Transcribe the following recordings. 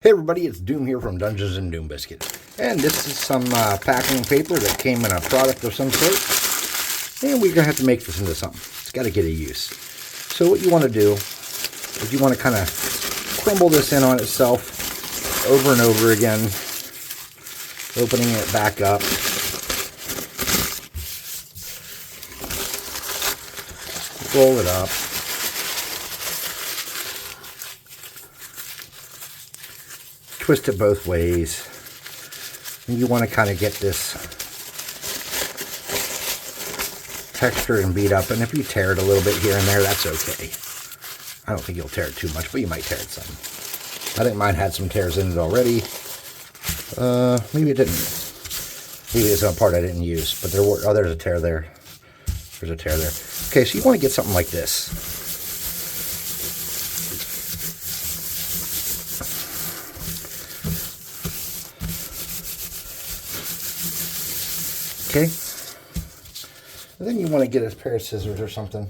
Hey everybody, it's Doom here from Dungeons and Doom Biscuit. And this is some packing paper that came in a product of some sort. And we're going to have to make this into something. It's got to get a use. So what you want to do is you want to kind of crumble this in on itself over and over again. Opening it back up. Roll it up. Twist it both ways, and you want to kind of get this textured and beat up. And if you tear it a little bit here and there, that's okay. I don't think you'll tear it too much, but you might tear it some. I think mine had some tears in it already. Maybe it didn't. Maybe it's a part I didn't use, but there were. Oh, there's a tear there. There's a tear there. Okay, so you want to get something like this. Okay, and then you want to get a pair of scissors or something.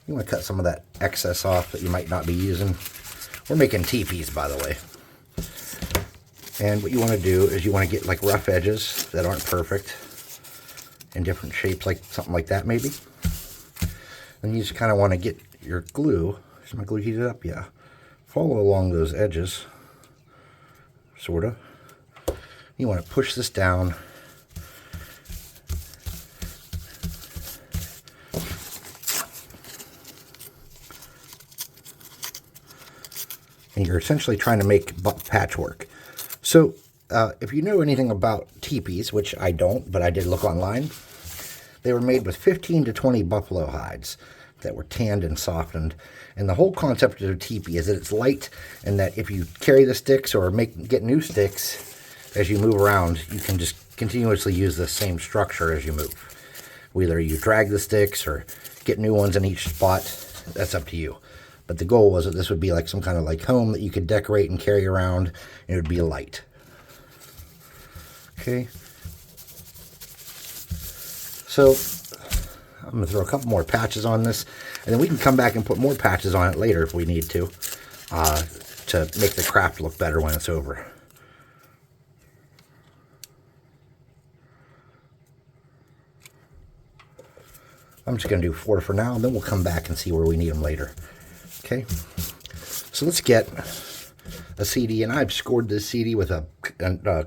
You want to cut some of that excess off that you might not be using. We're making teepees, by the way. And what you want to do is you want to get like rough edges that aren't perfect in different shapes, like something like that maybe. And you just kind of want to get your glue. Is my glue heated up? Yeah. Follow along those edges, sort of. You want to push this down. And you're essentially trying to make patchwork. So if you know anything about teepees, which I don't, but I did look online, they were made with 15 to 20 buffalo hides that were tanned and softened. And the whole concept of a teepee is that it's light, and that if you carry the sticks or get new sticks as you move around, you can just continuously use the same structure as you move. Whether you drag the sticks or get new ones in each spot, that's up to you. But the goal was that this would be like some kind of like home that you could decorate and carry around, and it would be light. Okay. So I'm going to throw a couple more patches on this, and then we can come back and put more patches on it later if we need to make the craft look better when it's over. I'm just going to do 4 for now, and then we'll come back and see where we need them later. Okay, so let's get a CD, and I've scored this CD with a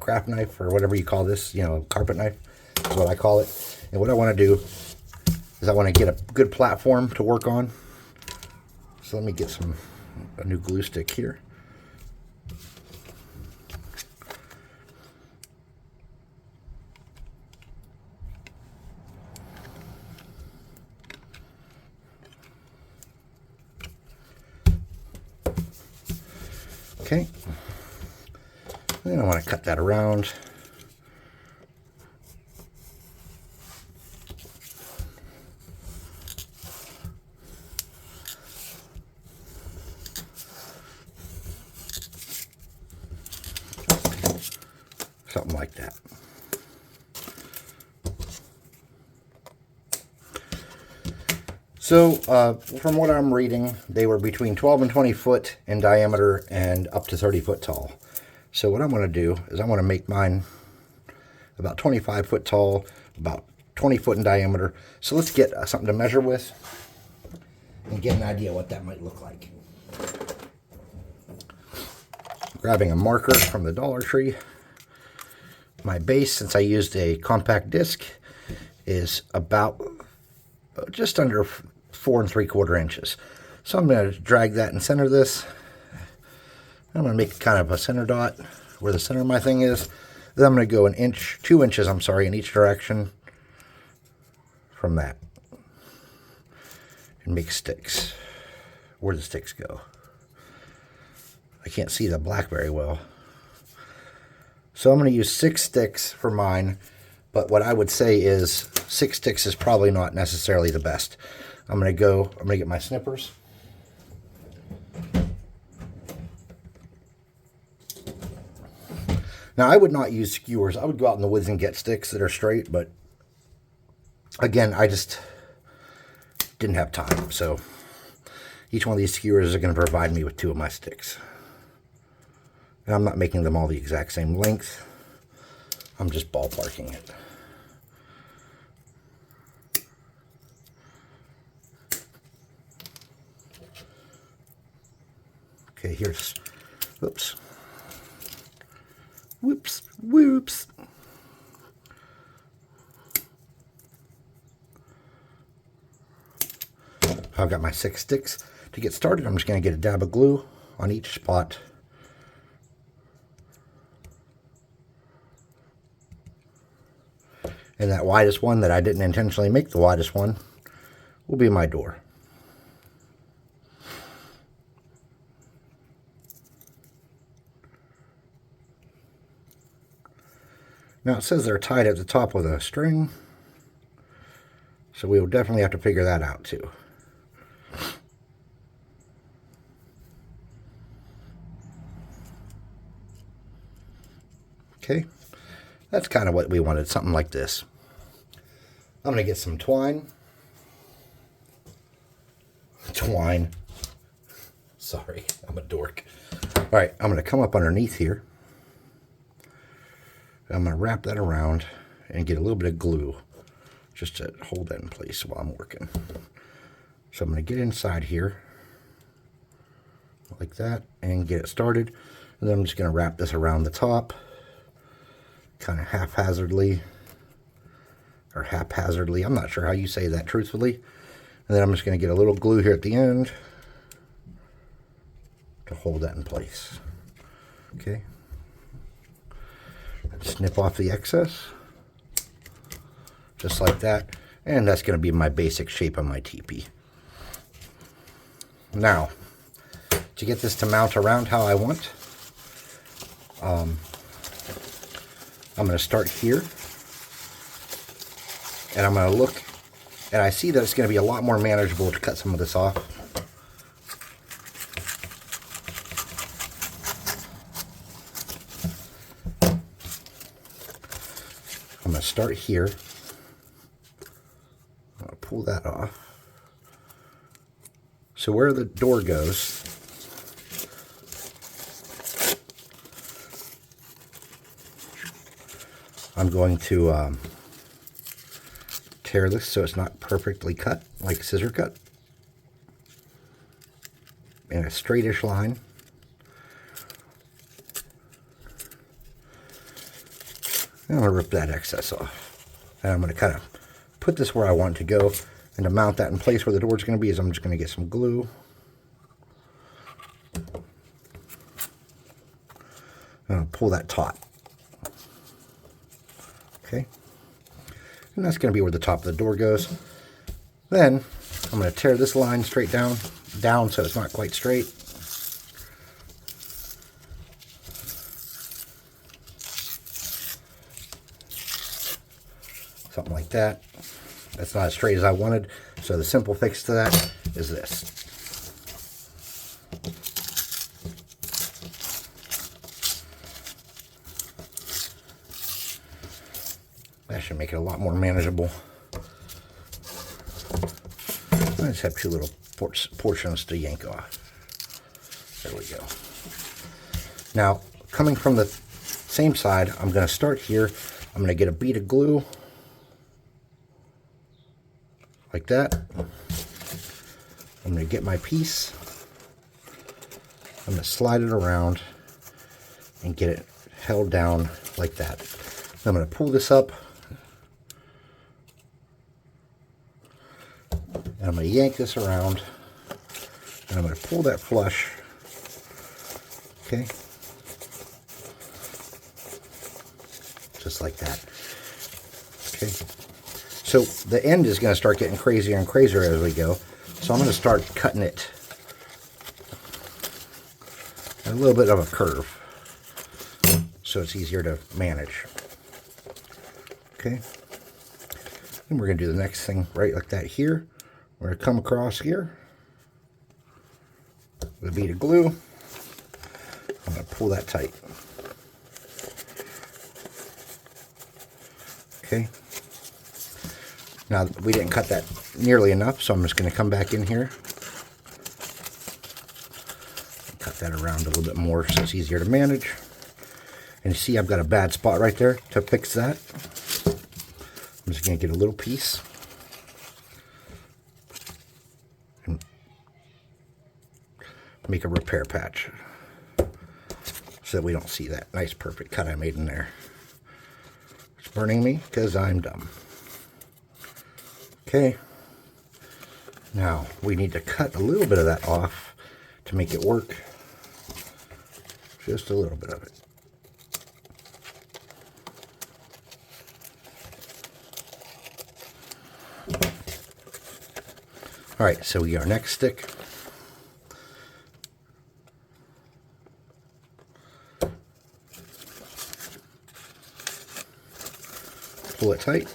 craft knife, or whatever you call this, carpet knife is what I call it. And what I want to do is I want to get a good platform to work on. So let me get a new glue stick here. Okay, then I want to cut that around. Something like that. So, from what I'm reading, they were between 12 and 20 foot in diameter and up to 30 foot tall. So what I'm going to do is I want to make mine about 25 foot tall, about 20 foot in diameter. So let's get something to measure with and get an idea what that might look like. Grabbing a marker from the Dollar Tree. My base, since I used a compact disc, is about just under 4 3/4 inches. So I'm going to drag that and center this. I'm going to make kind of a center dot where the center of my thing is. Then I'm going to go 2 inches, in each direction from that. And make sticks. Where do the sticks go? I can't see the black very well. So I'm going to use 6 sticks for mine. But what I would say is 6 sticks is probably not necessarily the best. I'm going to get my snippers. Now, I would not use skewers. I would go out in the woods and get sticks that are straight, but again, I just didn't have time. So each one of these skewers is going to provide me with 2 of my sticks. And I'm not making them all the exact same length. I'm just ballparking it. Okay, here's, oops. Whoops, whoops. I've got my 6 sticks. To get started, I'm just going to get a dab of glue on each spot. And that widest one that I didn't intentionally make the widest one will be my door. Now it says they're tied at the top with a string, so we will definitely have to figure that out too. Okay, that's kind of what we wanted, something like this. I'm going to get some twine. Twine. Sorry, I'm a dork. All right, I'm going to come up underneath here. I'm going to wrap that around and get a little bit of glue just to hold that in place while I'm working. So I'm going to get inside here like that and get it started. And then I'm just going to wrap this around the top, kind of haphazardly, or haphazardly. I'm not sure how you say that truthfully. And then I'm just going to get a little glue here at the end to hold that in place. Okay. Snip off the excess, just like that. And that's going to be my basic shape of my teepee. Now, to get this to mount around how I want, I'm going to start here. And I'm going to look, and I see that it's going to be a lot more manageable to cut some of this off. I'm going to start here. I'm going to pull that off. So where the door goes, I'm going to tear this so it's not perfectly cut, like scissor cut, in a straightish line. And I'm going to rip that excess off. And I'm going to kind of put this where I want it to go. And to mount that in place where the door is going to be is I'm just going to get some glue. And I'll pull that taut. Okay. And that's going to be where the top of the door goes. Then I'm going to tear this line straight down so it's not quite straight. Something like that. That's not as straight as I wanted. So the simple fix to that is this. That should make it a lot more manageable. I just have two little portions to yank off. There we go. Now, coming from the same side, I'm going to start here. I'm going to get a bead of glue. Like that. I'm going to get my piece. I'm going to slide it around and get it held down like that. Then I'm going to pull this up. And I'm going to yank this around. And I'm going to pull that flush. Okay. Just like that. Okay. So the end is going to start getting crazier and crazier as we go. So I'm going to start cutting it a little bit of a curve so it's easier to manage. Okay. And we're going to do the next thing right like that here. We're going to come across here with a bead of glue. I'm going to pull that tight. Okay. Now, we didn't cut that nearly enough, so I'm just going to come back in here. Cut that around a little bit more so it's easier to manage. And you see I've got a bad spot right there. To fix that, I'm just going to get a little piece and make a repair patch so that we don't see that nice perfect cut I made in there. It's burning me because I'm dumb. Okay, now we need to cut a little bit of that off to make it work. Just a little bit of it. All right, so we get our next stick. Pull it tight.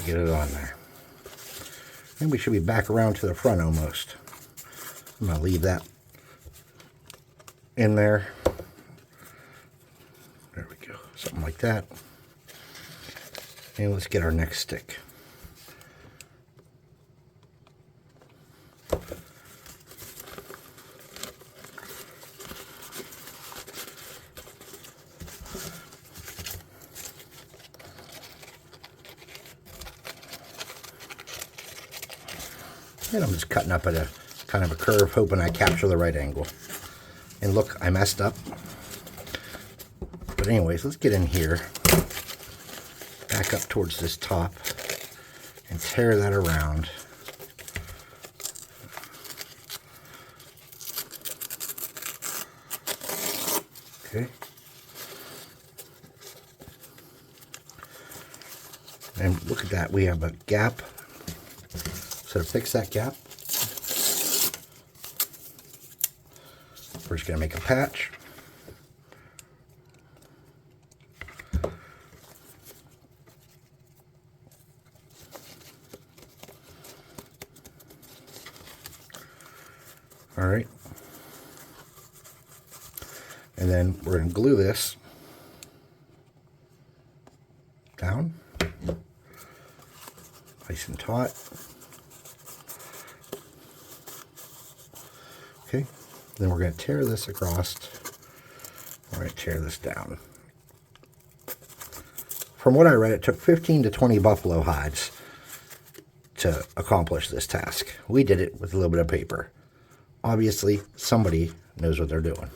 Get it on there. And we should be back around to the front almost. I'm going to leave that in there. There we go. Something like that. And let's get our next stick. And I'm just cutting up at a kind of a curve, hoping I capture the right angle. And look, I messed up. But anyways, let's get in here, back up towards this top, and tear that around. Okay. And look at that, we have a gap. So to fix that gap, we're just going to make a patch. All right. And then we're going to glue this down, nice and taut. Okay, then we're going to tear this across. We're going to tear this down. From what I read, it took 15 to 20 buffalo hides to accomplish this task. We did it with a little bit of paper. Obviously, somebody knows what they're doing.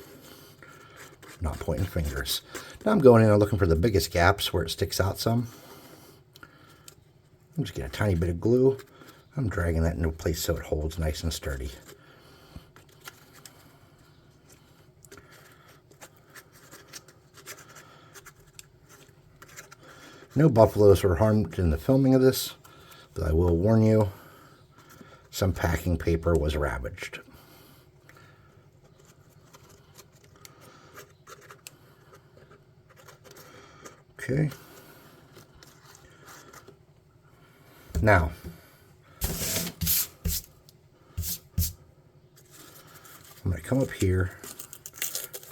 Not pointing fingers. Now I'm going in and looking for the biggest gaps where it sticks out some. I'm just getting a tiny bit of glue. I'm dragging that into place so it holds nice and sturdy. No buffaloes were harmed in the filming of this, but I will warn you, some packing paper was ravaged. Okay. Now, I'm going to come up here,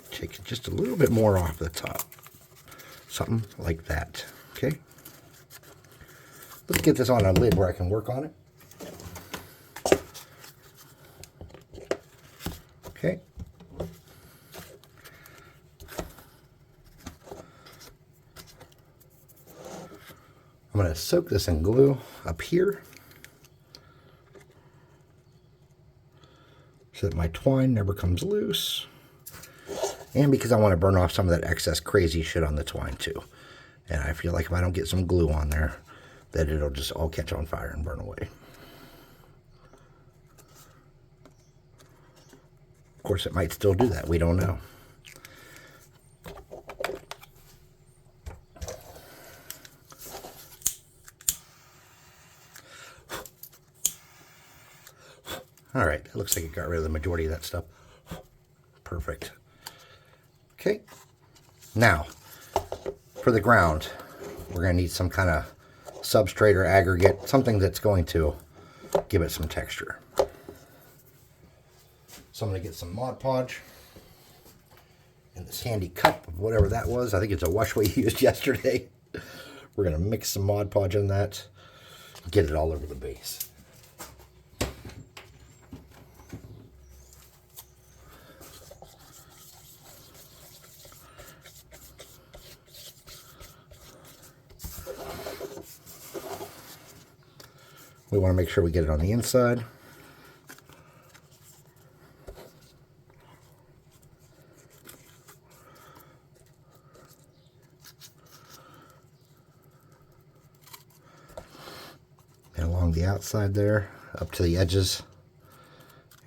take just a little bit more off the top. Something like that. Okay. Let's get this on a lid where I can work on it. Okay. I'm going to soak this in glue up here so that my twine never comes loose. And because I want to burn off some of that excess crazy shit on the twine too. And I feel like if I don't get some glue on there, that it'll just all catch on fire and burn away. Of course, it might still do that. We don't know. All right, it looks like it got rid of the majority of that stuff. Perfect. Okay, now for the ground, we're going to need some kind of substrate or aggregate, something that's going to give it some texture. So I'm going to get some Mod Podge in this handy cup of whatever that was. I think it's a wash we used yesterday. We're going to mix some Mod Podge in that, get it all over the base. We want to make sure we get it on the inside. And along the outside there, up to the edges.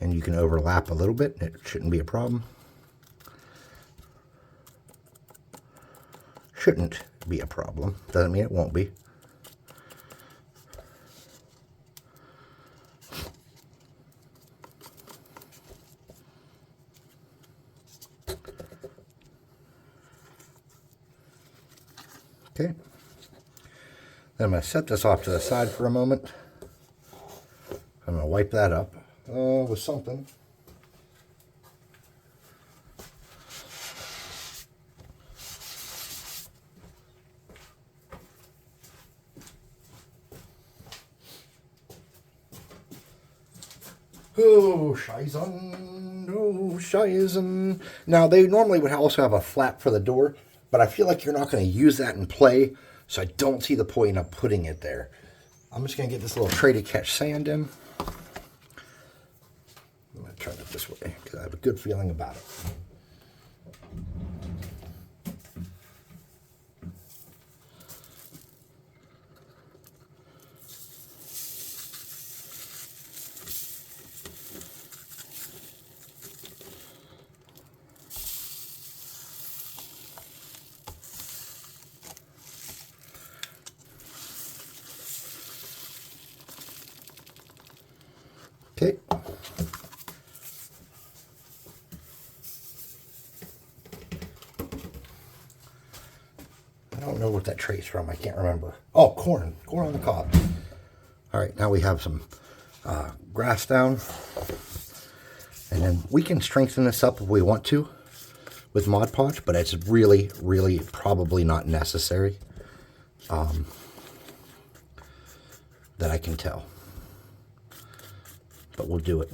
And you can overlap a little bit. It shouldn't be a problem. Shouldn't be a problem. Doesn't mean it won't be. Okay. Then I'm going to set this off to the side for a moment. I'm going to wipe that up with something. Oh, Shizen. Oh, Shizen. Now, they normally would also have a flap for the door, but I feel like you're not going to use that in play, so I don't see the point of putting it there. I'm just going to get this little tray to catch sand in. I'm going to turn it this way, because I have a good feeling about it. Okay. I don't know what that tray's from. I can't remember. Oh, corn. Corn on the cob. All right, now we have some grass down. And then we can strengthen this up if we want to with Mod Podge, but it's really, really probably not necessary that I can tell. But we'll do it.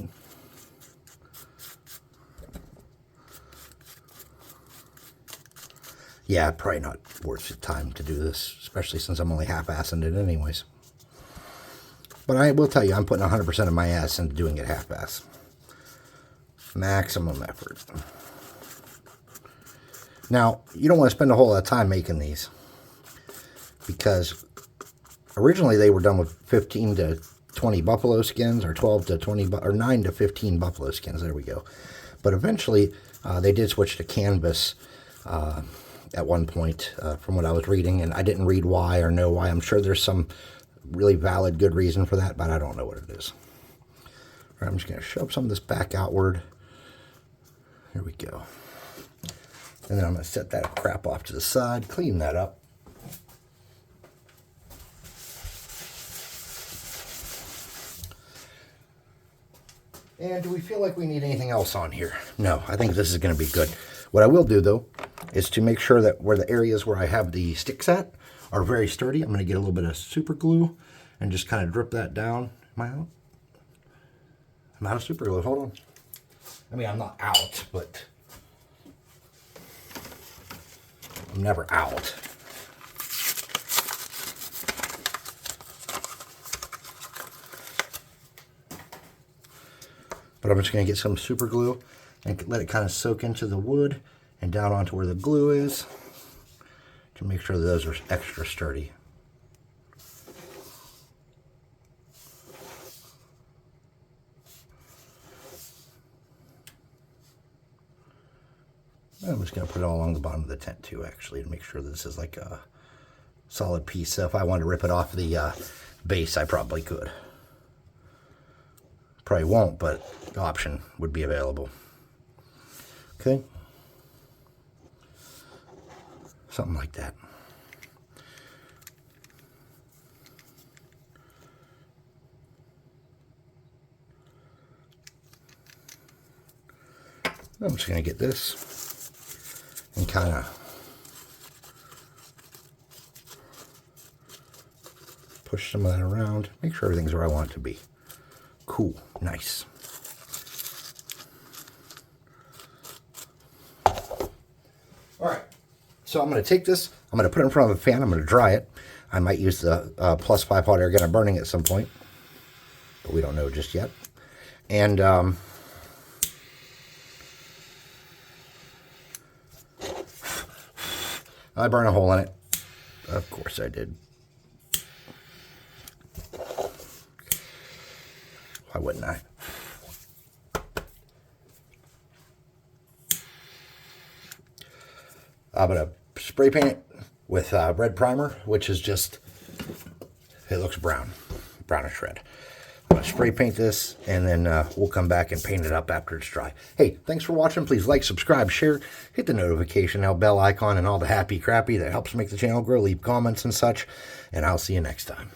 Yeah, probably not worth the time to do this, especially since I'm only half-assing it anyways. But I will tell you, I'm putting 100% of my ass into doing it half-ass. Maximum effort. Now, you don't want to spend a whole lot of time making these, because originally they were done with 15 to 20 buffalo skins, or 12 to 20, or 9 to 15 buffalo skins. There we go. But eventually, they did switch to canvas at one point, from what I was reading, and I didn't read why or know why. I'm sure there's some really valid, good reason for that, but I don't know what it is. All right, I'm just going to shove some of this back outward. Here we go. And then I'm going to set that crap off to the side, clean that up. And do we feel like we need anything else on here? No, I think this is going to be good. What I will do, though, is to make sure that where the areas where I have the sticks at are very sturdy, I'm going to get a little bit of super glue and just kind of drip that down. Am I out? I'm out of super glue. Hold on. I mean, I'm not out, but I'm never out. But I'm just going to get some super glue and let it kind of soak into the wood and down onto where the glue is to make sure that those are extra sturdy. I'm just going to put it all along the bottom of the tent too, actually, to make sure this is like a solid piece. So if I wanted to rip it off the base, I probably could. Probably won't, but the option would be available. Okay. Something like that. I'm just going to get this and kind of push some of that around. Make sure everything's where I want it to be. Cool. Nice. All right. So I'm going to take this. I'm going to put it in front of a fan. I'm going to dry it. I might use the plus 5 hot air gun. I'm burning at some point. but we don't know just yet. And I burned a hole in it. Of course I did. Why wouldn't I? I'm going to spray paint it with red primer, which is just, it looks brown, brownish red. I'm going to spray paint this, and then we'll come back and paint it up after it's dry. Hey, thanks for watching. Please like, subscribe, share, hit the notification bell icon, and all the happy crappy that helps make the channel grow. Leave comments and such, and I'll see you next time.